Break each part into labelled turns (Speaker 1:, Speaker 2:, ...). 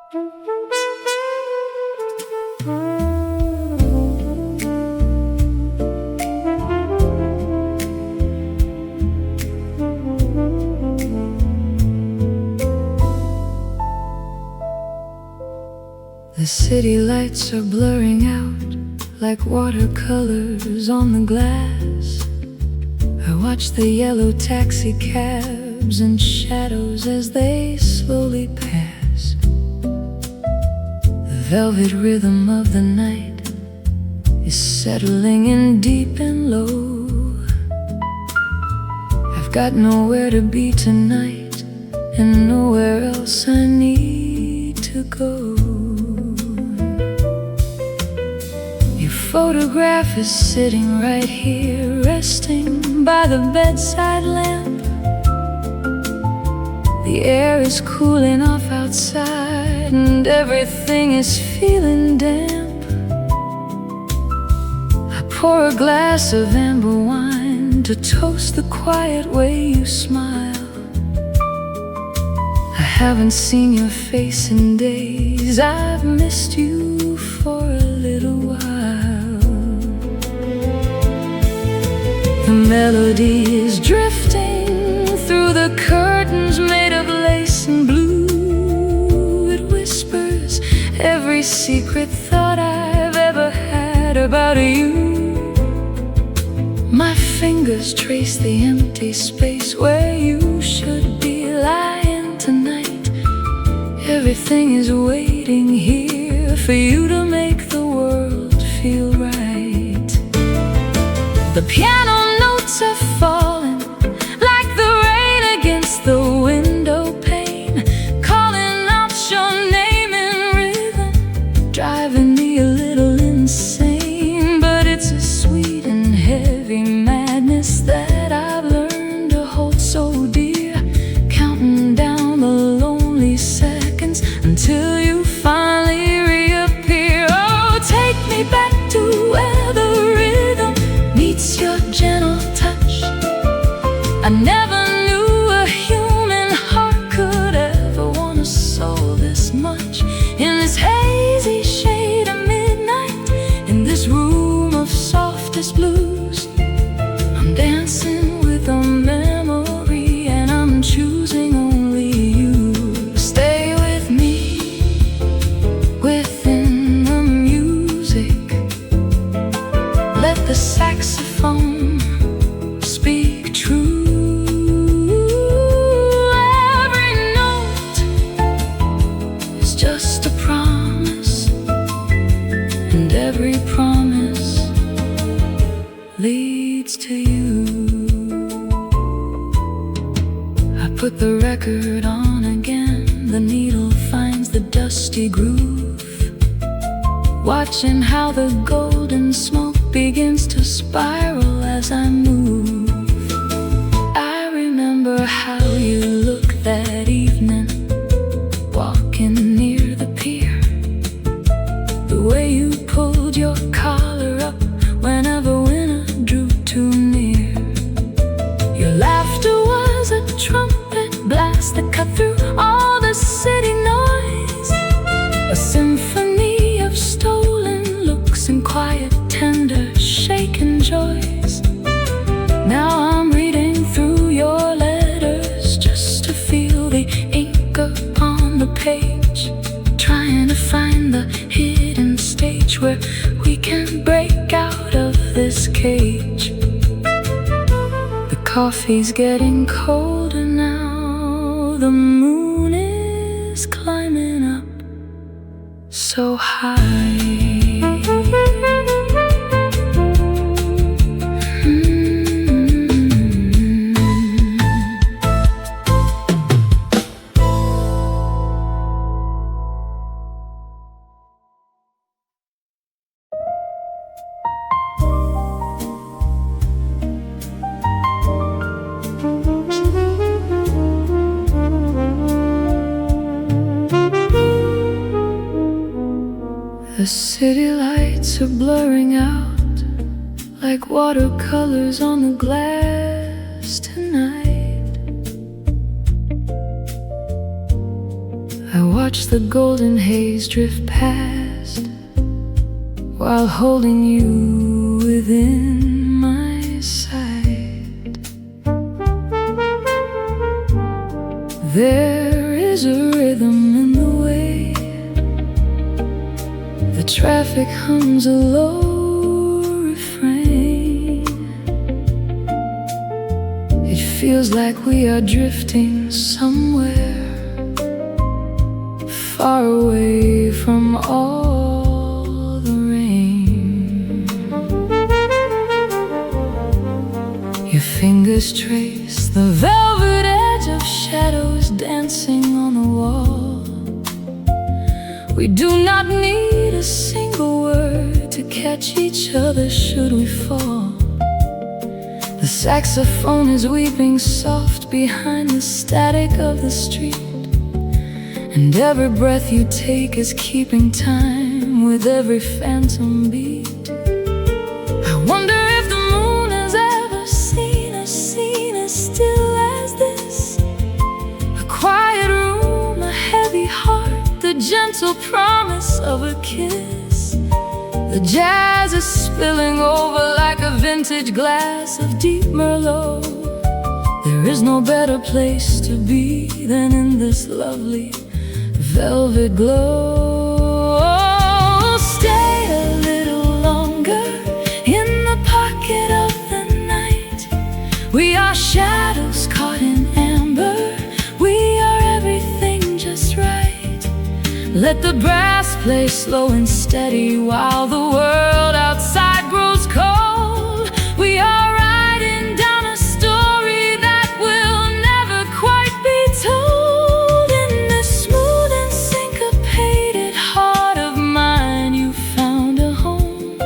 Speaker 1: The city lights are blurring out like watercolors on the glass. I watch the yellow taxi cabs and shadows as they slowly pass. The velvet rhythm of the night is settling in deep and low. I've got nowhere to be tonight and nowhere else I need to go. Your photograph is sitting right here, resting by the bedside lamp. The air is cooling off outside and everything is feeling damp. I pour a glass of amber wine to toast the quiet way you smile. I haven't seen your face in days, I've missed you for a little while. The melody is drifting through the curtains made of lace and blue. It whispers every secret thought I've ever had about you. My fingers trace the empty space where you should be lying tonight. Everything is waiting here for you to make the world feel right. The piano notes are falling like the rain against the window pane, calling out your name in rhythm, driving me a little insane. But it's a sweet and heavy madness that I've learned to hold so dear, counting down the lonely seconds until you finally reappear. Oh, take me back to where the rhythm meets your gentle touch. I never knew a human heart could ever want a soul this much. In this hazy shade of midnight, in this room of softest blues, I'm dancing with a memory and I'm choosing only you. Stay with me within the music. Let the saxophone speak true. Every note is just a promise, and every promise leads to you. I put the record on again, the needle finds the dusty groove, watching how the golden smoke begins to spiral as I move. I remember how you looked that evening, walking near the pier, the way you pulled your collar up whenever winter drew too near. Your laughter was a trumpet blast that cut through all the city noise, a symphony of stolen looks and quiet, tender, shaken joys. Now I'm reading through your letters just to feel the ink upon the page, trying to find the hidden stage where we can break out of this cage. The coffee's getting colder now, the moon is climbing up so high. The city lights are blurring out like watercolors on the glass tonight. I watch the golden haze drift past while holding you within my sight. There is a rhythm in the way the traffic hums a low refrain. It feels like we are drifting somewhere far away from all the rain. Your fingers trace the velvet edge of shadows dancing on the wall. We do not need a single word to catch each other should we fall. The saxophone is weeping soft behind the static of the street, and every breath you take is keeping time with every phantom beat. I wonder if the moon has ever seen us still as this. A quiet room, a heavy heart, the gentle promise of a kiss. The jazz is spilling over like a vintage glass of deep Merlot. There is no better place to be than in this lovely velvet glow. Stay a little longer in the pocket of the night. We are shadows caught in amber. We are everything just right. Let the brass play slow and steady while the world outside grows cold. We are writing down a story that will never quite be told. In this smooth and syncopated heart of mine, you found a home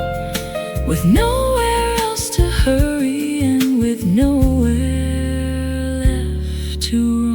Speaker 1: with nowhere else to hurry and with nowhere left to roam.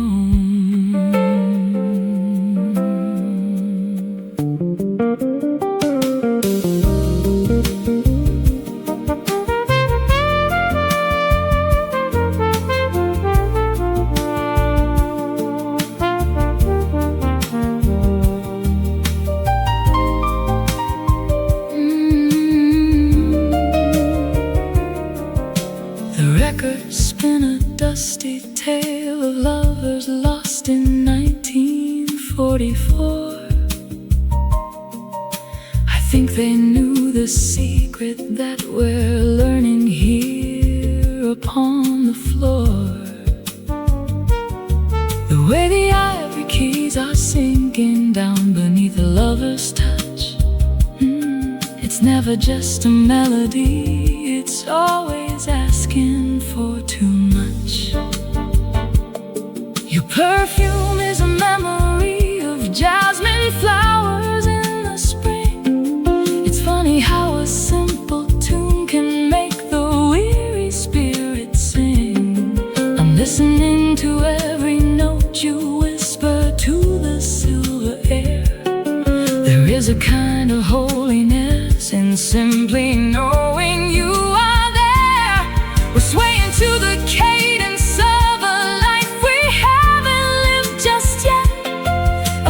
Speaker 1: Spin a dusty tale of lovers lost in 1944. I think they knew the secret that we're learning here upon the floor. The way the ivory keys are sinking down beneath a lover's touch. It's never just a melody, it's always asking for too much. Your perfume is a memory of jasmine flowers in the spring. It's funny how a simple tune can make the weary spirit sing. I'm listening to every note you whisper to the silver air. There is a kind of holiness in simply knowing you are there. We're swaying to the cadence of a life we haven't lived just yet.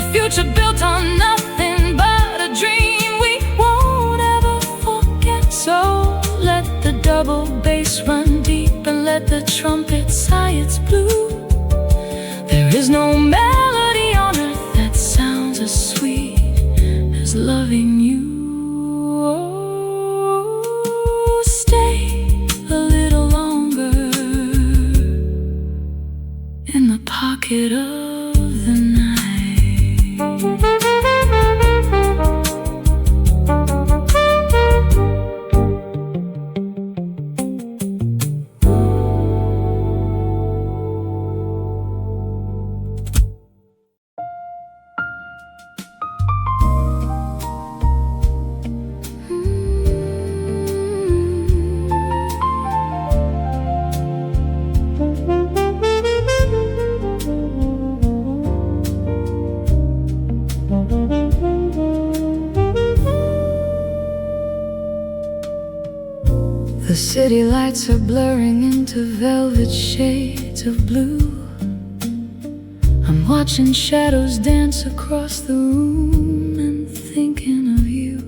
Speaker 1: A future built on nothing but a dream we won't ever forget. So let the double bass run deep and let the trumpet sigh its blue. There is no melody on earth that sounds as sweet as loving you. Oh, stay a little longer in the pocket of the night. The city lights are blurring into velvet shades of blue. I'm watching shadows dance across the room and thinking of you.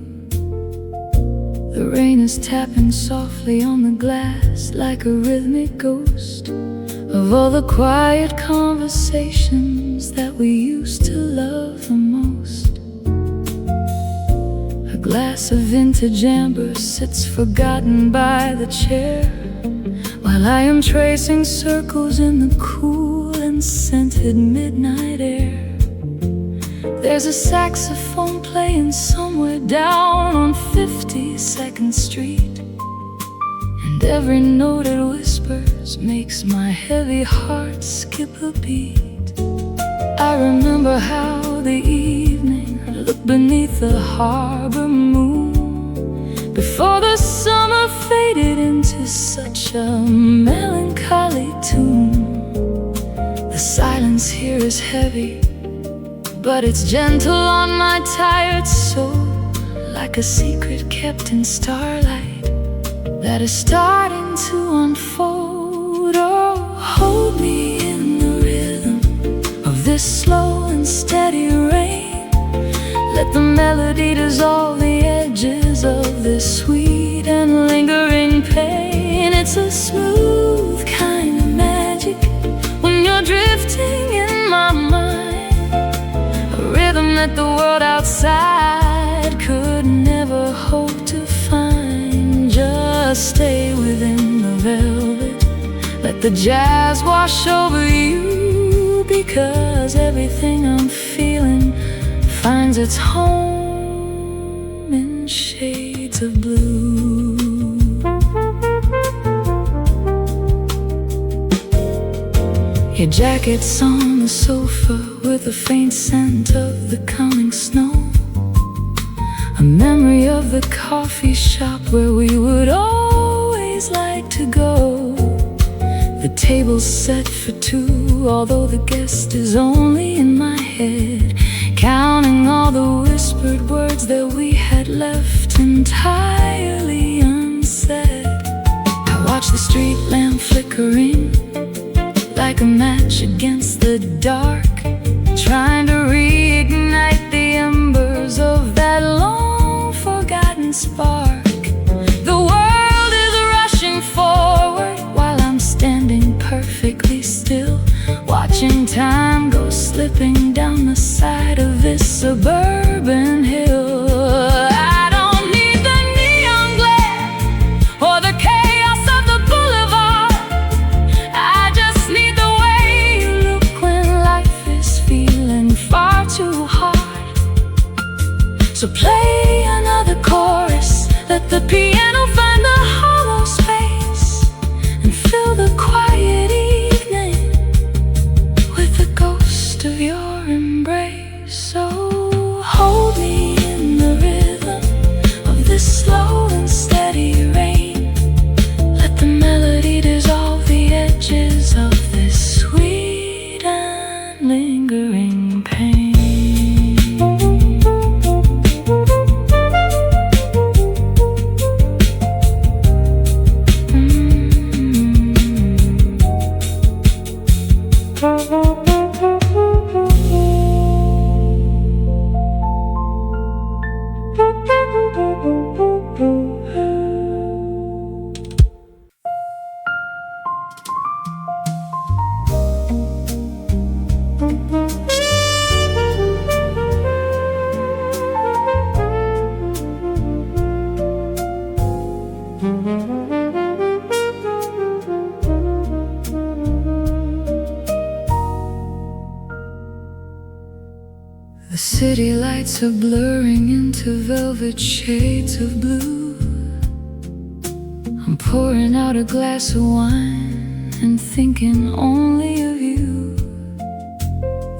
Speaker 1: The rain is tapping softly on the glass like a rhythmic ghost of all the quiet conversations that we used to love the most. A glass of vintage amber sits forgotten by the chair, while I am tracing circles in the cool and scented midnight air. There's a saxophone playing somewhere down on 52nd Street, and every note it whispers makes my heavy heart skip a beat. I remember how the evening looked beneath the harbor moon, before the summer faded into such a melancholy tune. The silence here is heavy, but it's gentle on my tired soul, like a secret kept in starlight that is starting to unfold. Oh, hold me in the rhythm of this slow and steady rain. Let the melody dissolve the edges of this sweet and lingering pain. It's a smooth kind of magic when you're drifting in my mind, a rhythm that the world outside could never hope to find. Just stay within the velvet, let the jazz wash over you, because everything I'm feeling finds its home in shades of blue. Your jacket's on the sofa with a faint scent of the coming snow, a memory of the coffee shop where we would always like to go. The table's set for two, although the guest is only in my head, counting all the whispered words that we had left entirely unsaid. I watch the street lamp flickering like a match against the dark, trying to reignite the embers of that long-forgotten spark. The world is rushing forward while I'm standing perfectly still, watching time go slipping down the side of this suburban hill. I don't need the neon glare or the chaos of the boulevard. I just need the way you look when life is feeling far too hard. So play another chorus, let the piano find the hollow space, and fill the quiet evening with the ghost of your embrace. So hold me in the rhythm of this slow and steady rain. Let the melody dissolve the edges of this sweet and lingering pain. The city lights are blurring into velvet shades of blue. I'm pouring out a glass of wine and thinking only of you.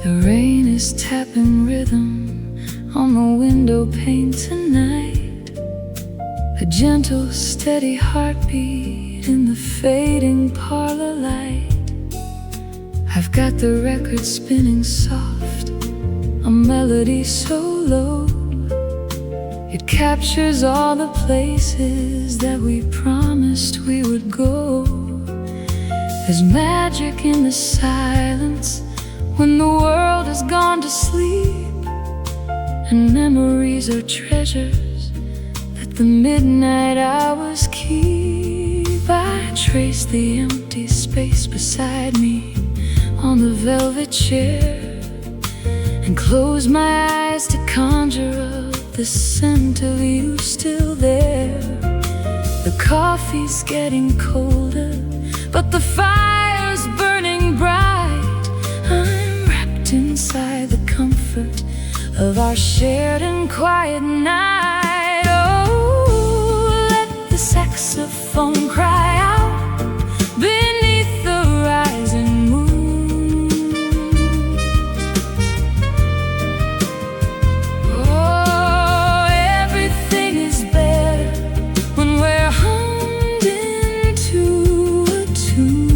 Speaker 1: The rain is tapping rhythm on the window pane tonight, a gentle, steady heartbeat in the fading parlor light. I've got the record spinning soft, a melody so low, it captures all the places that we promised we would go. There's magic in the silence when the world has gone to sleep, and memories are treasures that the midnight hours keep. I trace the empty space beside me on the velvet chair, and close my eyes to conjure up the scent of you still there. The coffee's getting colder, but the fire's burning bright. I'm wrapped inside the comfort of our shared and quiet night. Oh, let the saxophone cry out beneath the rising moon. Oh, everything is better when we're hummed into a tune.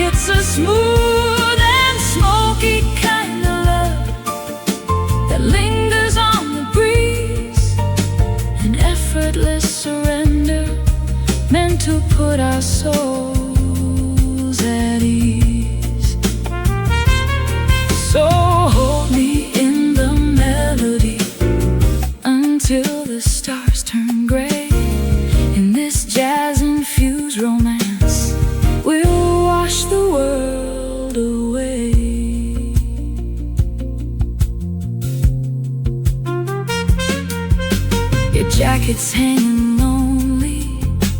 Speaker 1: It's a smooth and smoky kind of love that lingers on the breeze, an effortless surrender meant to put our souls at ease. So hold me in the melody until the stars turn gray. In this jazz-infused romance, we'll wash the world away. Your jacket's hanging lonely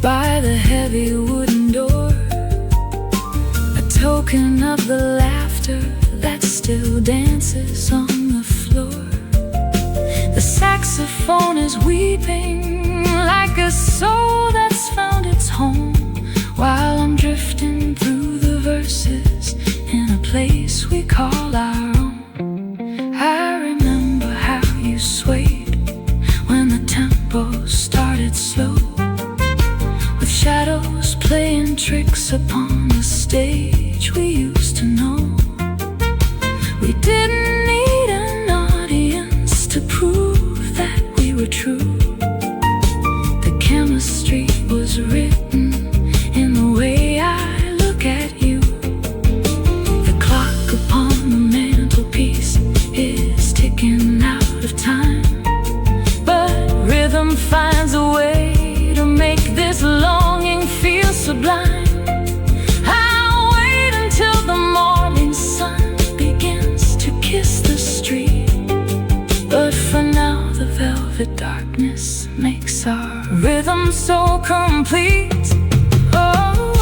Speaker 1: by the heavy wooden door, a token of the laughter that still dances on the floor. The saxophone is weeping like a soul that's found its home, while I'm drifting through the verses in a place we call our own. I remember how you swayed when the tempo started slow, with shadows playing tricks upon the stage we used to know. We didn't need an audience to prove that we were true. The chemistry was written in the way I look at you. The clock upon the mantelpiece is ticking out of time, but rhythm finds a way to make this longing feel sublime. I'll wait until the morning sun begins to kiss the street, but for now the velvet darkness makes our rhythm so complete. Oh,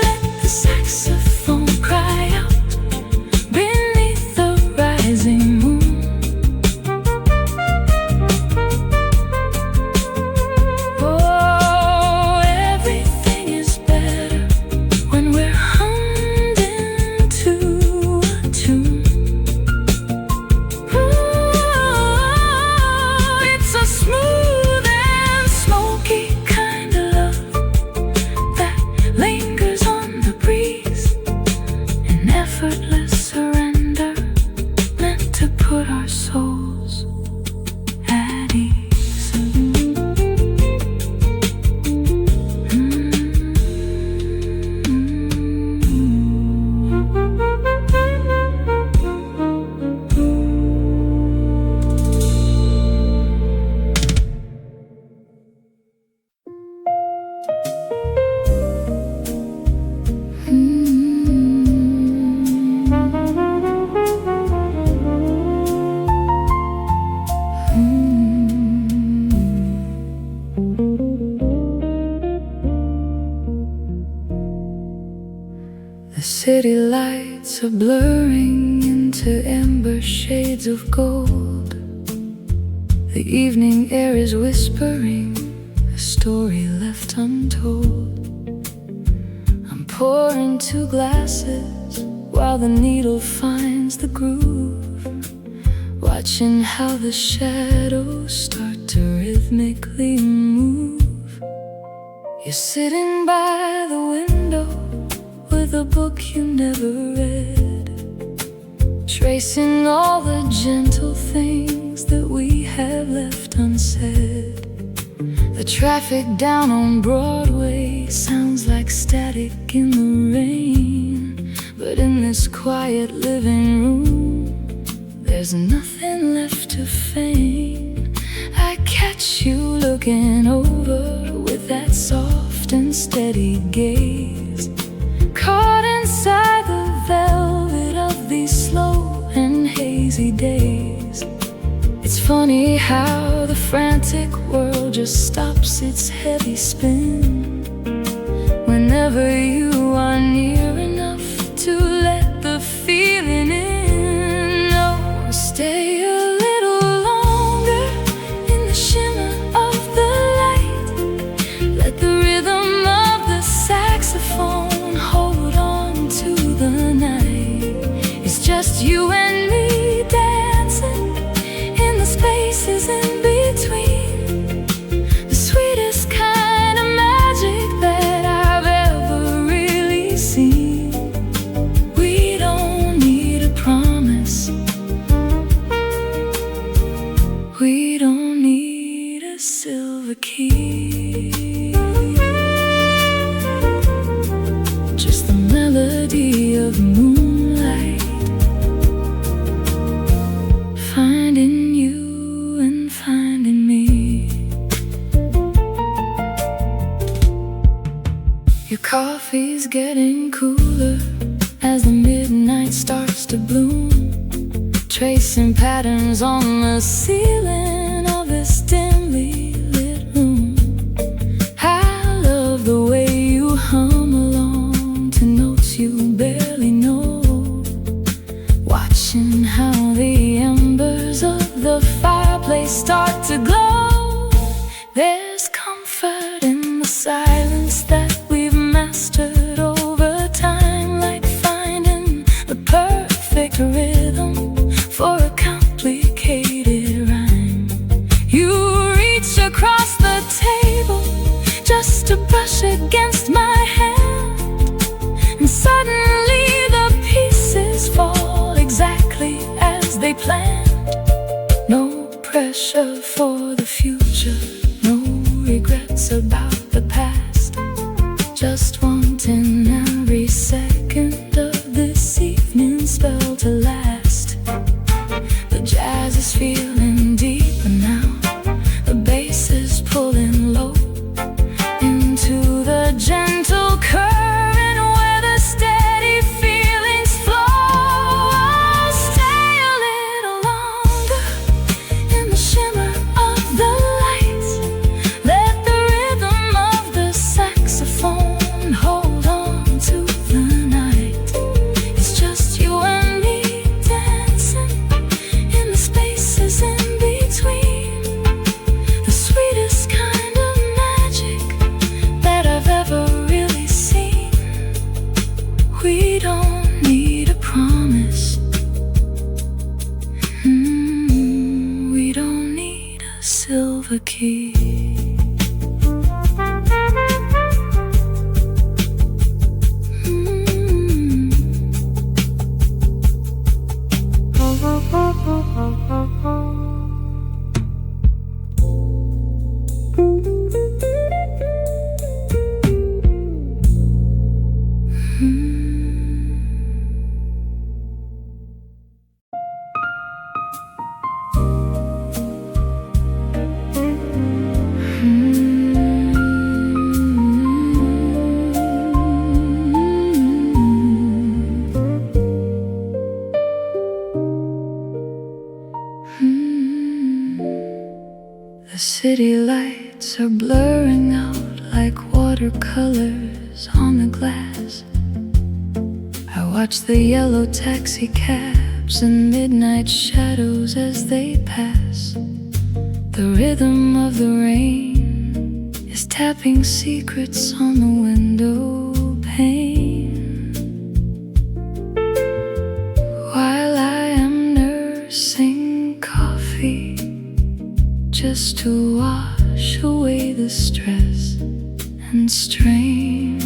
Speaker 1: let the saxophone cry out beneath the rising moon. Oh, everything is better when we're hummed into a tune. Oh, it's a smooth and smoky kind of love that lingers on the breeze, an effortless surrender meant to put our souls at ease. The city lights are blurring into ember shades of gold. The evening air is whispering a story left untold. I'm pouring two glasses while the needle finds the groove, watching how the shadows start to rhythmically move. You're sitting by the window with a book you never read, tracing all the gentle things that we have left unsaid. The The traffic down on Broadway sounds like static in the rain. But in this quiet living room, there's nothing left to feign. I catch you looking over with that soft and steady gaze, caught inside the velvet of these slow and hazy days. It's funny how the frantic world just stops its heavy spin whenever you are near enough to let the feeling in. Oh, stay a little longer in the shimmer of the light. Let the rhythm of the saxophone hold on to the night. It's just you and me dancing in the spaces in between. The sweetest kind of magic that I've ever really seen. We don't need a promise. We don't need a silver key. Just the melody of moonlight, finding you and finding me. Your coffee's getting cooler as the midnight starts to bloom, tracing patterns on the ceiling of this dimly lit room. I love the way you hum along to notes you barely know, watching how the embers of the fireplace start to glow. There's comfort in the silence that we've mastered over time, like finding the perfect rhythm for a complicated rhyme. You reach across the table just to brush against my hand, and suddenly the pieces fall exactly as they planned. No pressure for the future, no regrets about the past, just wanting every second of this evening spell to last. The jazz is feeling deeper now, the bass is pulling low into the gentle current where the steady feelings flow. I'll stay a little longer in the shimmer of the lights. Let the rhythm of the saxophone hold on to the night. It's just you and me dancing in the spaces in between. The sweetest kind of magic that I've ever really seen. We don't need a promise. We don't need a silver key. The city lights are blurring out like watercolors on the glass. I watch the yellow taxi cabs and midnight shadows as they pass. The rhythm of the rain is tapping secrets on the window pane, while I am nursing coffee just to wash away the stress and strain.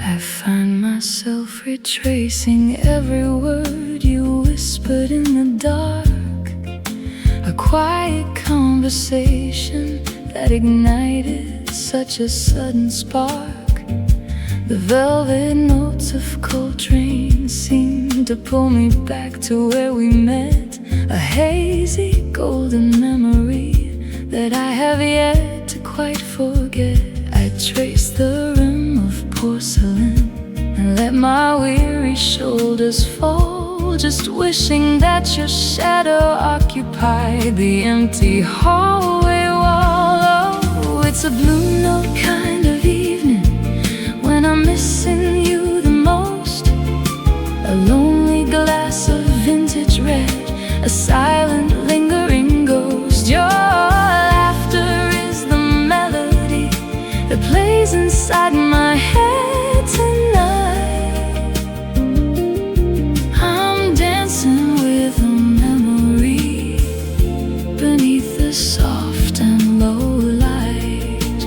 Speaker 1: I find myself retracing every word you whispered in the dark, a quiet conversation that ignited such a sudden spark. The velvet notes of Coltrane seemed to pull me back to where we met, a hazy golden memory that I have yet to quite forget. I traced the rim of porcelain and let my weary shoulders fall, just wishing that your shadow occupied the empty hallway wall. Oh, it's a blue note kind of evening when I'm missing you the most. A lonely glass of vintage red, a silent lingering ghost. Your laughter is the melody that plays inside my head tonight. I'm dancing with a memory beneath the soft and low light.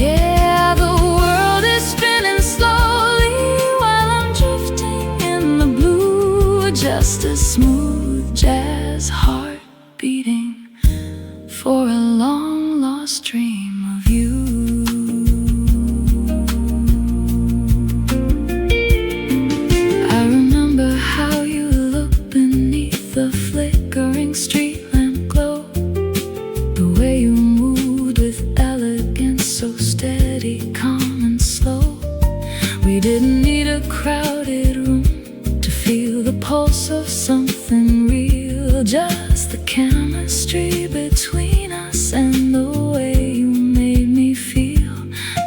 Speaker 1: Yeah, the world is spinning slowly while I'm drifting in the blue, just a smooth jazz heart beating for a long lost dream of you. I remember how you looked beneath the flickering street lamp glow, the way you moved with elegance, so steady, calm and slow. We didn't need a crowded room to feel the pulse of something real, just the chemistry between us and the way you made me feel.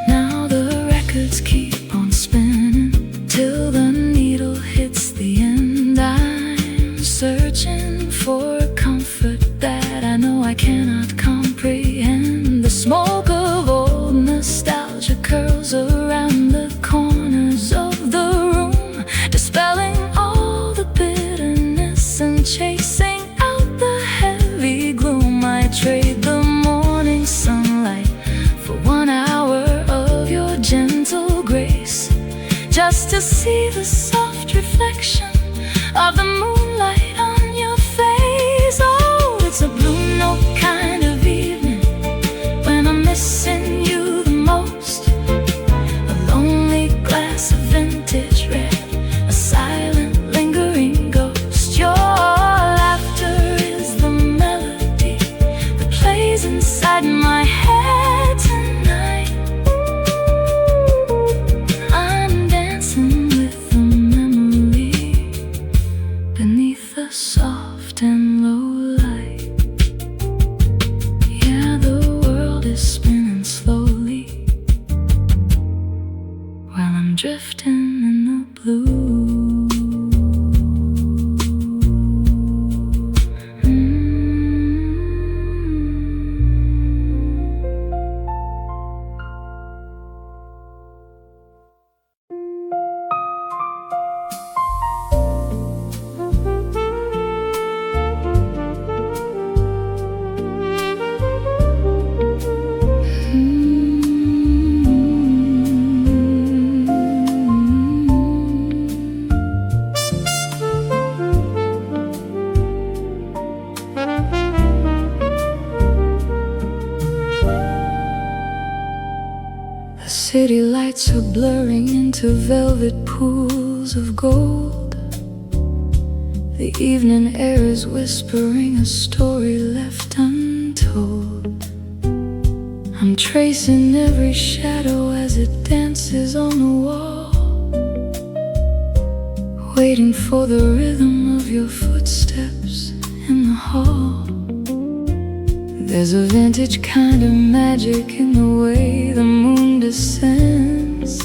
Speaker 1: Now the records keep on spinning till the needle hits the end. I'm searching for a comfort that I know I cannot comprehend. The smoke of old nostalgia curls around the corners of the room, dispelling all the bitterness and chasing out the heavy gloom. I trade the morning sunlight for 1 hour of your gentle grace, just to see the soft reflection of the moonlight on your face. Oh, it's a blue note kind of evening when I'm missing you the most. A lonely glass of vintage red, a silent lingering ghost. Your laughter is the melody that plays inside my head tonight. I'm dancing with a memory beneath the soft and low light. Yeah, the world is spinning slowly while I'm drifting in the blue. The city lights are blurring into velvet pools of gold. The evening air is whispering a story left untold. I'm tracing every shadow as it dances on the wall, waiting for the rhythm of your footsteps in the hall. There's a vintage kind of magic in the way the moon descends,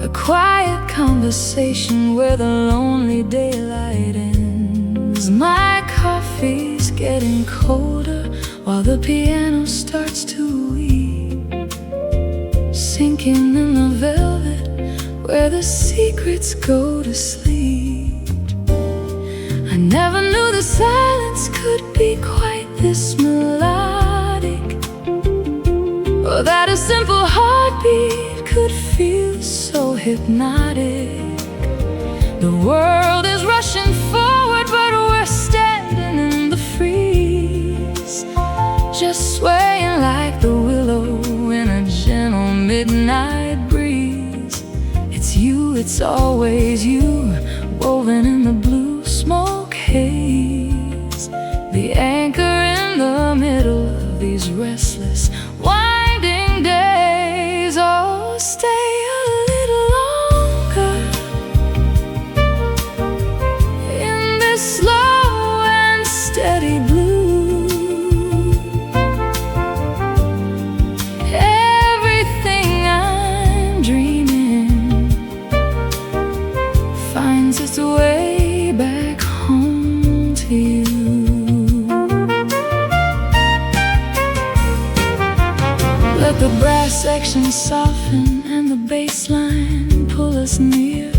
Speaker 1: a quiet conversation where the lonely daylight ends. My coffee's getting colder while the piano starts to weep, sinking in the velvet where the secrets go to sleep. I never knew the silence could be quite this melodic, or that a simple heartbeat could feel so hypnotic. The world is rushing forward, but we're standing in the free midnight breeze. It's you, it's always you, woven in the blue smoke haze, the anchor in the middle of these restless, winding days. Oh, stay a little longer in this slow and steady blue. Everything I'm dreaming finds its way back home to you. Let the brass section soften and the bass line pull us near.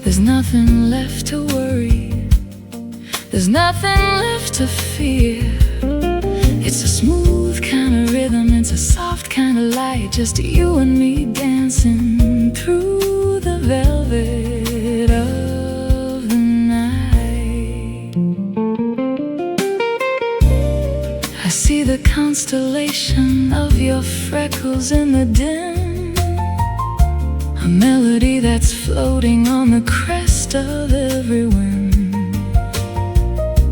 Speaker 1: There's nothing left to worry, there's nothing left to fear. It's a smooth kind of rhythm, it's a soft kind of light, just you and me dancing through the velvet of the night. I see the constellation of your freckles in the dim, a melody that's floating on the crest of every wind.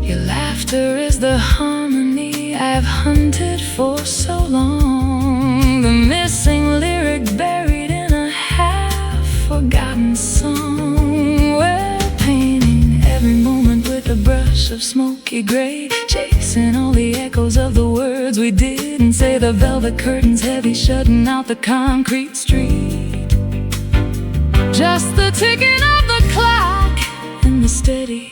Speaker 1: Your laughter is the harmony I've hunted for so long, the missing lyric buried in a half-forgotten song. We're painting every moment with a brush of smoky gray, chasing all the echoes of the words we didn't say. The velvet curtains heavy, shutting out the concrete street. Just the ticking of the clock and the steady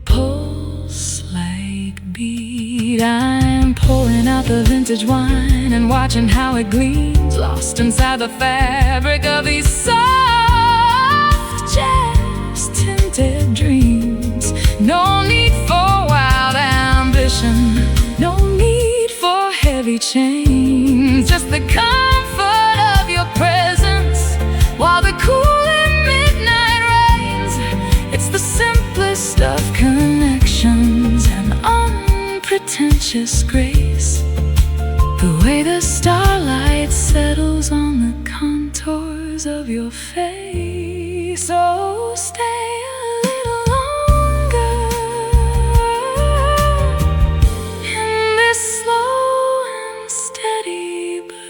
Speaker 1: pulse-like beat. I'm pouring out the vintage wine and watching how it gleams, lost inside the fabric of these soft jazz-tinted dreams. No need for wild ambition, no need for heavy chains, just the comfort of your presence while the cooling midnight rains. It's the simplest of connections, an unpretentious grace, the way the starlight settles on the contours of your face. So stay a little longer in this slow and steady blue.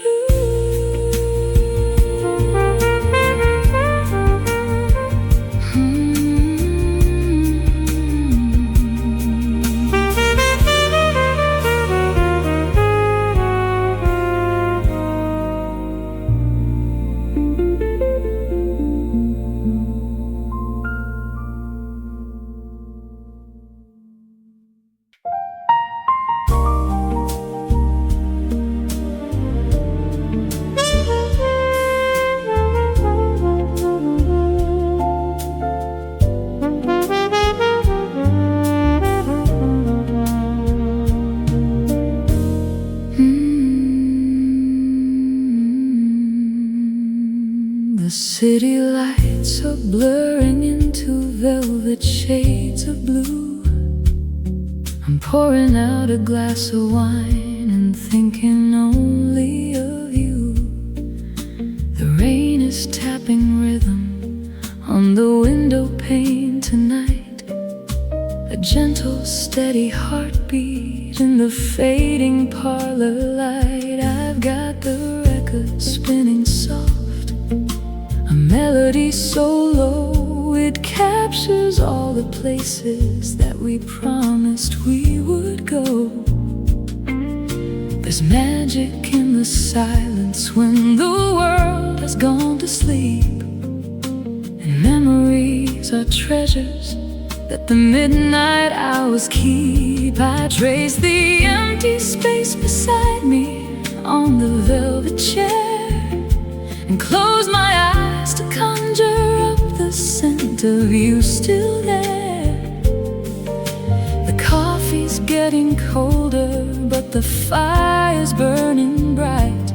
Speaker 1: The city lights are blurring into velvet shades of blue. I'm pouring out a glass of wine and thinking only of you. The rain is tapping rhythm on the window pane tonight, a gentle, steady heartbeat in the fading parlor light. I've got the record spinning soft, a melody so low it captures all the places that we promised we would go. There's magic in the silence when the world has gone to sleep, and memories are treasures that the midnight hours keep. I trace the empty space beside me on the velvet chair and close my eyes to conjure up the scent of you still there. The coffee's getting colder, but the fire's burning bright.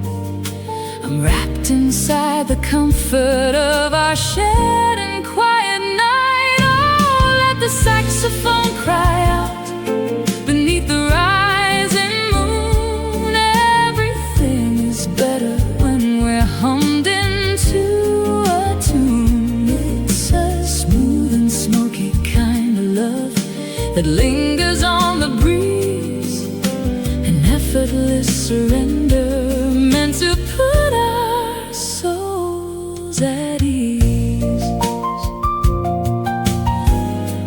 Speaker 1: I'm wrapped inside the comfort of our shared and quiet night. Oh, let the saxophone cry out beneath the rising moon. Everything is better when we're that lingers on the breeze, an effortless surrender meant to put our souls at ease.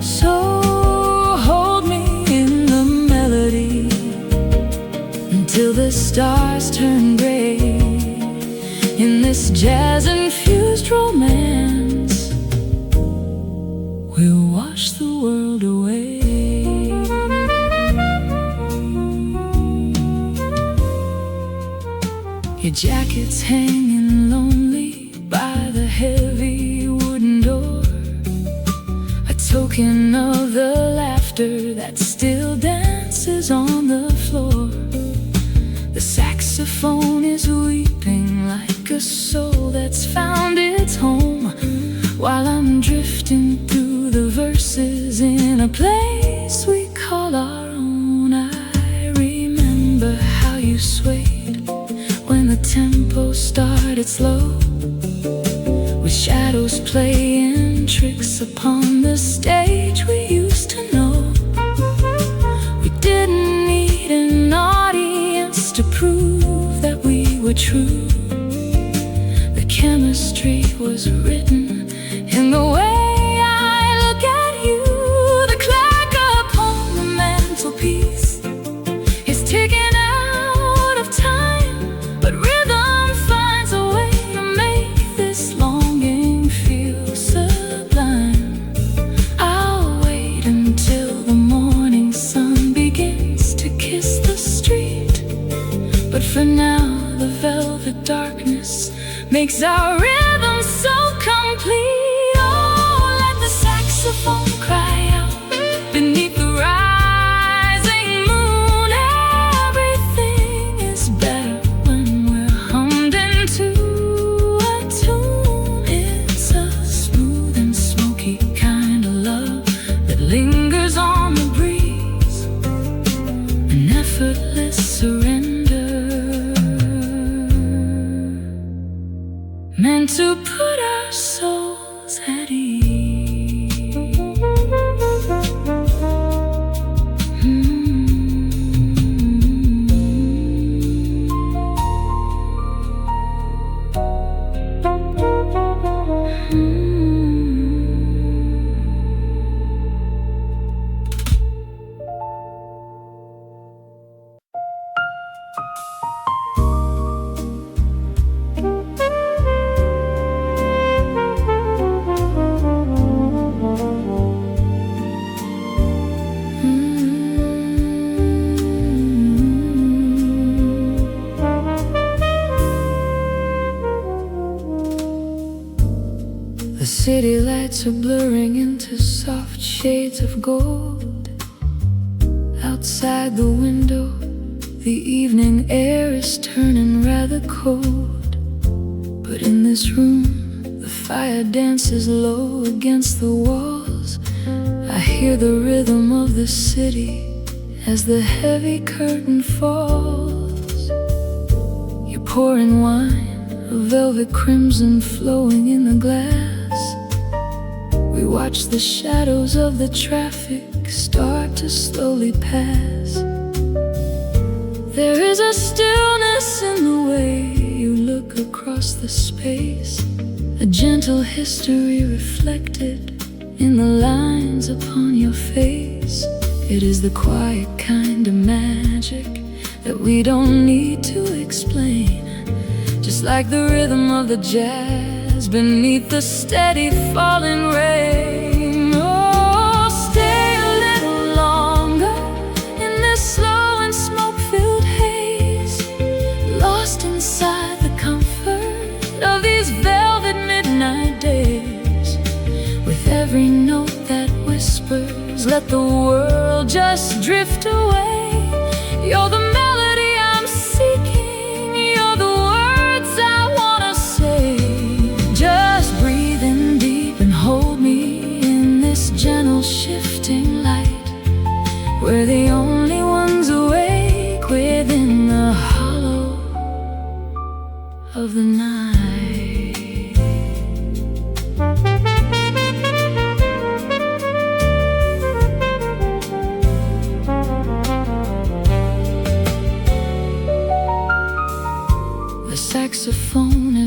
Speaker 1: So hold me in the melody until the stars turn gray. In this jazz-infused romance, we'll wash the world away. Your jacket's hanging lonely by the heavy wooden door, a token of the laughter that still dances on the floor. The saxophone is weeping like a soul that's found its home, while I'm drifting through the verses in a place we call our own. I remember how you swayed when the tempo started slow, with shadows playing tricks upon the stage we used to know. We didn't need an audience to prove that we were true. The chemistry was written in the way I look at you. The clock upon the mantelpiece is ticking out of time, but rhythm finds a way to make this longing feel sublime. I'll wait until the morning sun begins to kiss the street, but for now the velvet darkness makes our rhythm so complete. Oh, let the saxophone cry out beneath the rising moon. Everything is better when we're hummed into a tune. It's a smooth and smoky kind of love that lingers on the breeze, an effortless surrender meant to put our souls at ease. The city lights are blurring into soft shades of gold. Outside the window, the evening air is turning rather cold. But in this room, the fire dances low against the walls. I hear the rhythm of the city as the heavy curtain falls. You're pouring wine, a velvet crimson flowing in the glass. We watch the shadows of the traffic start to slowly pass. There is a stillness in the way you look across the space, a gentle history reflected in the lines upon your face. It is the quiet kind of magic that we don't need to explain, just like the rhythm of the jazz beneath the steady falling rain. Oh, stay a little longer in this slow and smoke-filled haze, lost inside the comfort of these velvet midnight days. With every note that whispers, let the world just drift away. You're the melody I'm seeking, you're the words I wanna say. Just breathe in deep and hold me in this gentle shifting light. We're the only ones awake within the hollow of the night.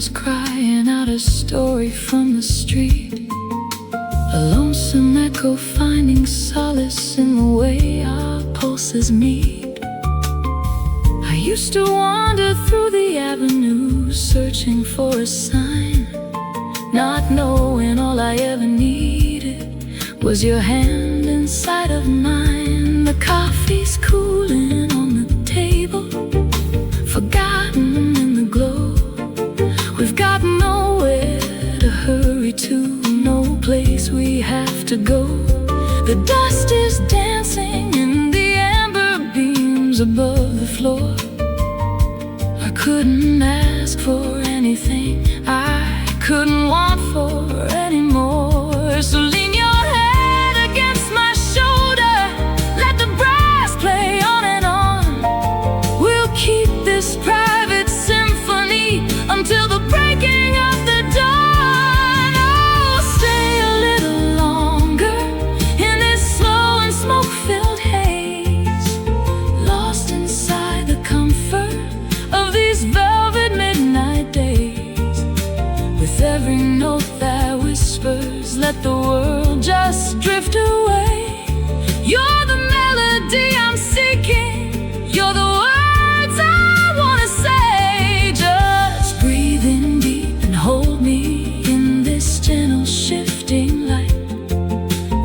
Speaker 1: dreams crying out a story from the street. A lonesome echo finding solace in the way our pulses meet. I used to wander through the avenue, searching for a sign, not knowing all I ever needed was your hand inside of mine. The coffee's cooling on the table, forgotten in the glow. We've got nowhere to hurry to, no place we have to go. The dust is dancing in the amber beams above the floor. I couldn't ask for anything I couldn't want for anymore. So lean your head against my shoulder, let the brass play on and on. We'll keep this private symphony until the breaking of the dawn. Oh, stay a little longer in this slow and smoke-filled haze, lost inside the comfort of these velvet midnight days. With every note that whispers, let the world just drift away. You're the melody I'm seeking, you're the words I wanna say. Just breathe in deep and hold me in this gentle shifting light.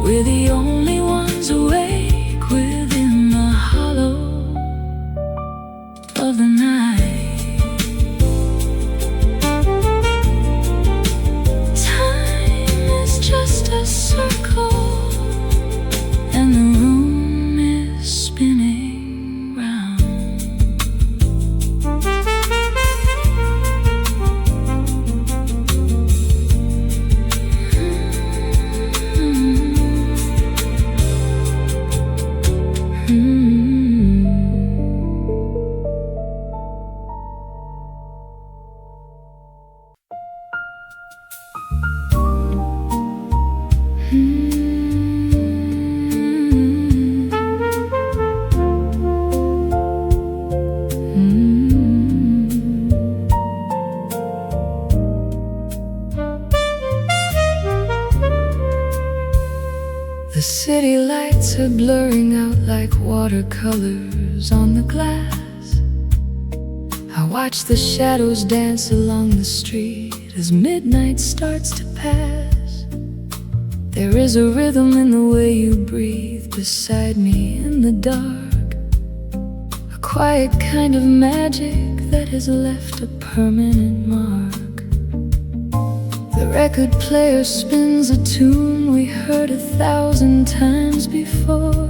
Speaker 1: We're the only ones awake within the hollow of the night. Just a circle, and the room is spinning round. The city lights are blurring out like watercolors on the glass. I watch the shadows dance along the street as midnight starts to pass. There is a rhythm in the way you breathe beside me in the dark, a quiet kind of magic that has left a permanent mark. The record player spins a tune we heard 1,000 times before.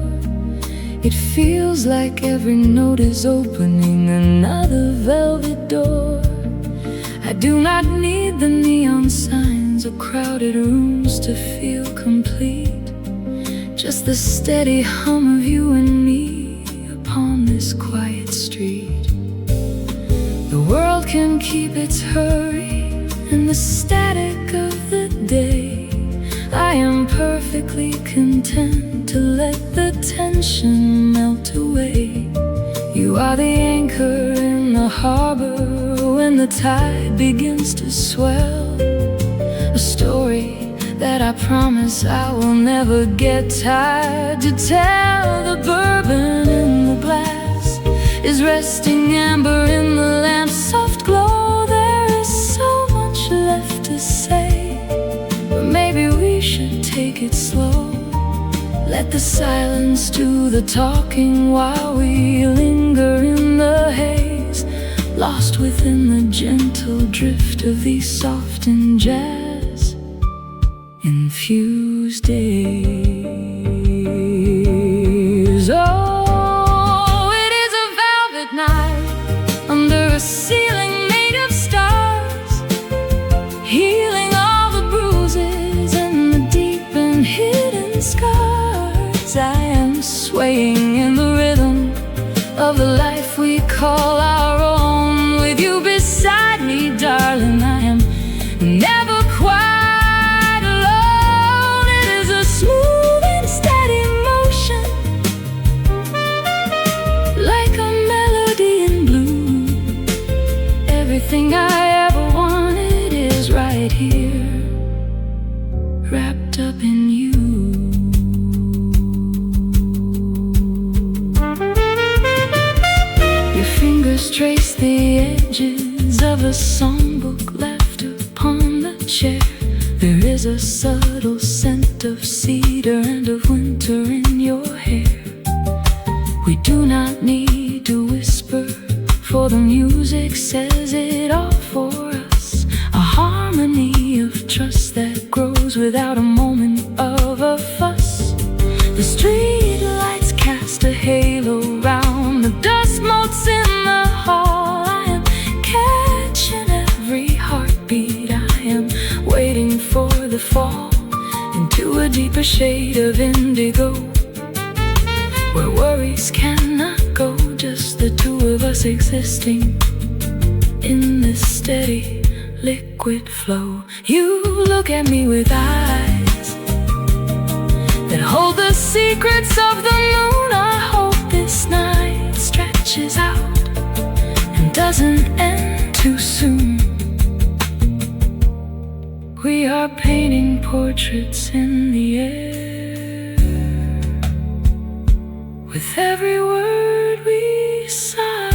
Speaker 1: It feels like every note is opening another velvet door. I do not need the neon signs or crowded rooms to feel complete, just the steady hum of you and me upon this quiet street. The world can keep its hurry and the static of the day. I am perfectly content to let the tension melt away. You are the anchor in the harbor when the tide begins to swell, a story that I promise I will never get tired to tell. The bourbon in the glass is resting amber in the lamp's soft glow. There is so much left to say, but maybe we should take it slow. Let the silence do the talking while we linger in the haze, lost within the gentle drift of these soft and jazz infused days. Oh, it is a velvet night under a ceiling made of stars, healing all the bruises and the deep and hidden scars. I am swaying in the rhythm of the life we call our own. With you beside me, darling, I am never quite alone. It is a smooth and steady motion, like a melody in blue. Everything I ever wanted wrapped up in you. Your fingers trace the edges of a songbook left upon the chair. There is a subtle scent of cedar and of winter in your hair. We do not need to whisper, for the music says it all for us. A harmony of trust that grows without a moment of a fuss. The street lights cast a halo round the dust motes in the hall. I am catching every heartbeat. I am waiting for the fall into a deeper shade of indigo, where worries cannot go, just the two of us existing in this steady liquid flow. You look at me with eyes that hold the secrets of the moon. I hope this night stretches out and doesn't end too soon. We are painting portraits in the air with every word we sigh.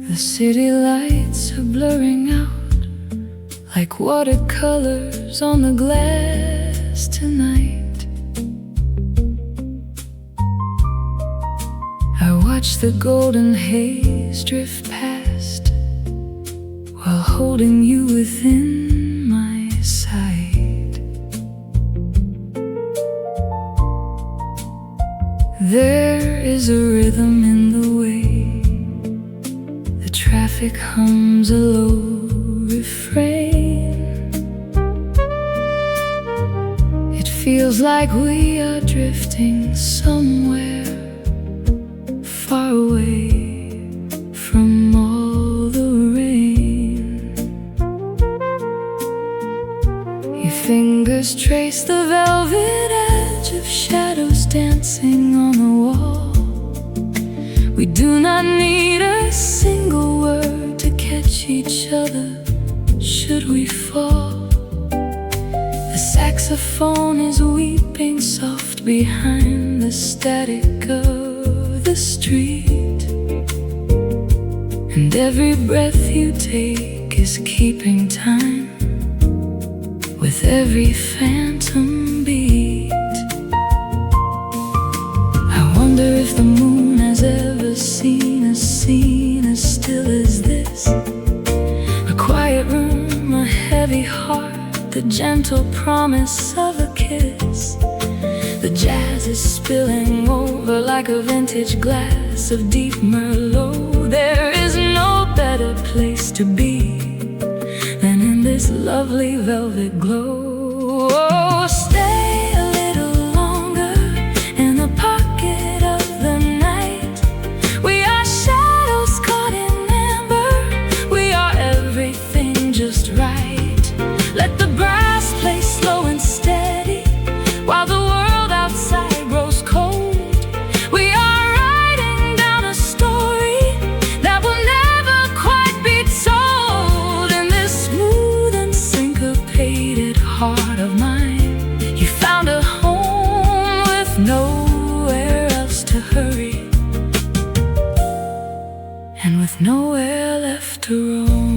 Speaker 1: The city lights are blurring out like watercolors on the glass tonight. I watch the golden haze drift past while holding you within my sight. There is a rhythm in the way traffic hums a low refrain. It feels like we are drifting somewhere far away from all the rain. Your fingers trace the velvet edge of shadows dancing on the wall. We do not need a single word to catch each other should we fall. The saxophone is weeping soft behind the static of the street, and every breath you take is keeping time with every phantom beat. I wonder if the moon has ever seen a scene as still as this. A quiet room, a heavy heart, the gentle promise of a kiss. The jazz is spilling over like a vintage glass of deep Merlot. There is no better place to be than in this lovely velvet glow. Oh, stay a little longer in the pocket of the night. We are shadows caught in amber. We are everything just right. Let the brass play slow and steady while the world outside grows cold. We are writing down a story that will never quite be told. In this smooth and syncopated heart of mine, you found a home with nowhere else to hurry, and with nowhere left to roam.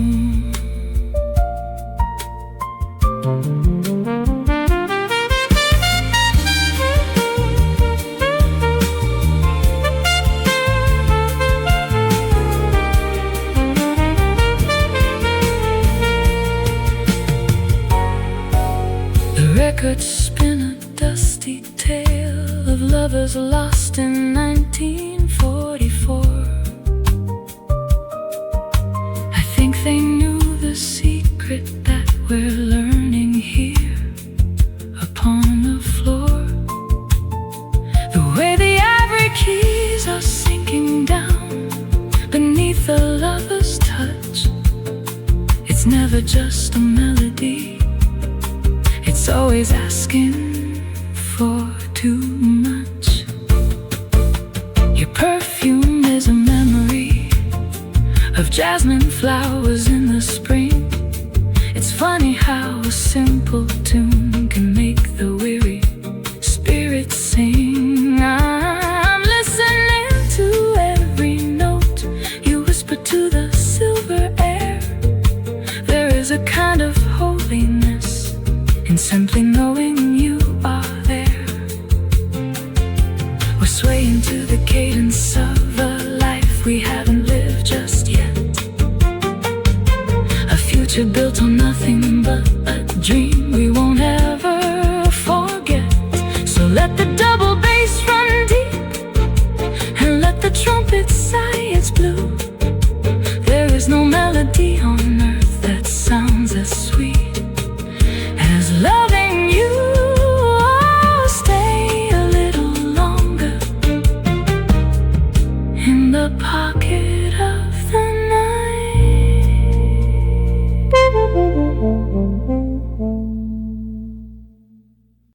Speaker 1: records spin a dusty tale of lovers lost in 1944. I think they knew the secret that we're learning here upon the floor. The way the ivory keys are sinking down beneath the lover's touch. It's never just a melody, it's always asking for too much. Your perfume is a memory of jasmine flowers in the spring. It's funny how a simple tune can make the weary spirit sing. I'm listening to every note you whisper to the silver air. There is a kind of holiness in simply knowing you